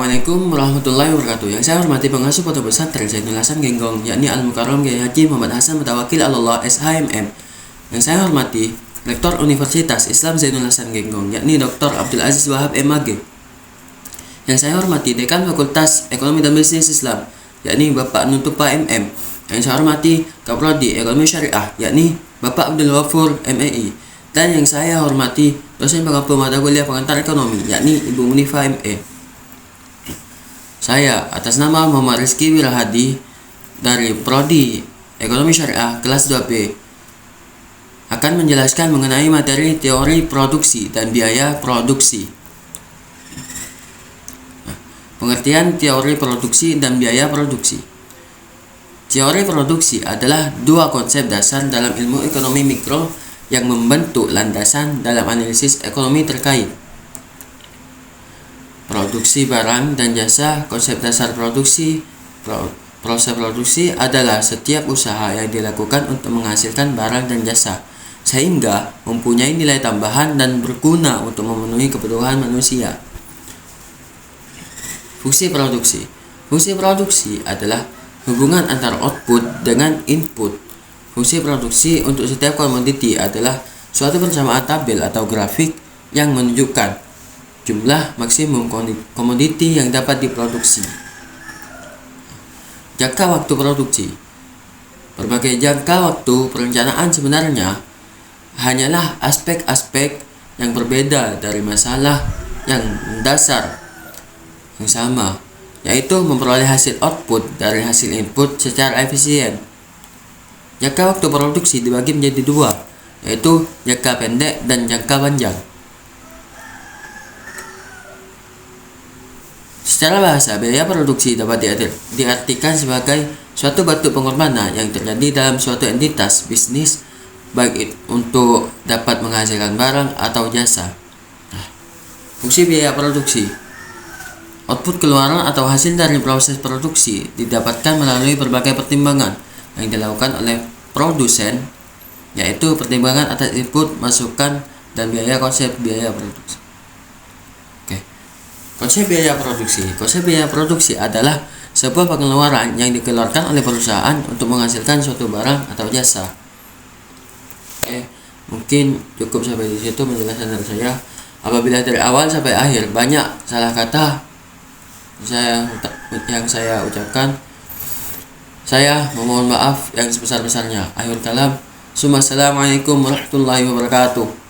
Assalamualaikum warahmatullahi wabarakatuh. Yang saya hormati pengasuh Pondok Pesantren Zainul Hasan Genggong, yakni Al-Mukarram Kiai Haji Muhammad Hasan Mutawakil Allah SHMM. Yang saya hormati Rektor Universitas Islam Zainul Hasan Genggong, yakni Dr. Abdul Aziz Wahab MAG. Yang saya hormati Dekan Fakultas Ekonomi dan Bisnis Islam, yakni Bapak Nutupa MM. Yang saya hormati Kaprodi Ekonomi Syariah, yakni Bapak Abdul Ghafur MEI. Dan yang saya hormati dosen pengampu mata kuliah pengantar ekonomi, yakni Ibu Munifa ME. Saya atas nama Muhammad Rizky Wirahadi dari Prodi Ekonomi Syariah kelas 2B akan menjelaskan mengenai materi teori produksi dan biaya produksi. Pengertian teori produksi dan biaya produksi. Teori produksi adalah dua konsep dasar dalam ilmu ekonomi mikro yang membentuk landasan dalam analisis ekonomi terkait. Produksi barang dan jasa. Konsep dasar produksi. Proses produksi adalah setiap usaha yang dilakukan untuk menghasilkan barang dan jasa sehingga mempunyai nilai tambahan dan berguna untuk memenuhi kebutuhan manusia. Fungsi produksi. Fungsi produksi adalah hubungan antara output dengan input. Fungsi produksi untuk setiap komoditi adalah suatu persamaan tabel atau grafik yang menunjukkan jumlah maksimum komoditi yang dapat diproduksi. Jangka waktu produksi. Berbagai jangka waktu perencanaan sebenarnya hanyalah aspek-aspek yang berbeda dari masalah yang mendasar yang sama, yaitu memperoleh hasil output dari hasil input secara efisien. Jangka waktu produksi dibagi menjadi dua, yaitu jangka pendek dan jangka panjang. Secara bahasa, biaya produksi dapat diartikan sebagai suatu bentuk pengorbanan yang terjadi dalam suatu entitas bisnis, baik untuk dapat menghasilkan barang atau jasa. Fungsi biaya produksi. Output keluaran atau hasil dari proses produksi didapatkan melalui berbagai pertimbangan yang dilakukan oleh produsen, yaitu pertimbangan atas input, masukan, dan biaya. Konsep biaya produksi. Konsep biaya produksi. Konsep biaya produksi adalah sebuah pengeluaran yang dikeluarkan oleh perusahaan untuk menghasilkan suatu barang atau jasa. Mungkin cukup sampai di situ penjelasan dari saya. Apabila dari awal sampai akhir banyak salah kata yang saya ucapkan, saya memohon maaf yang sebesar-besarnya. Akhir kalam. Assalamualaikum warahmatullahi wabarakatuh.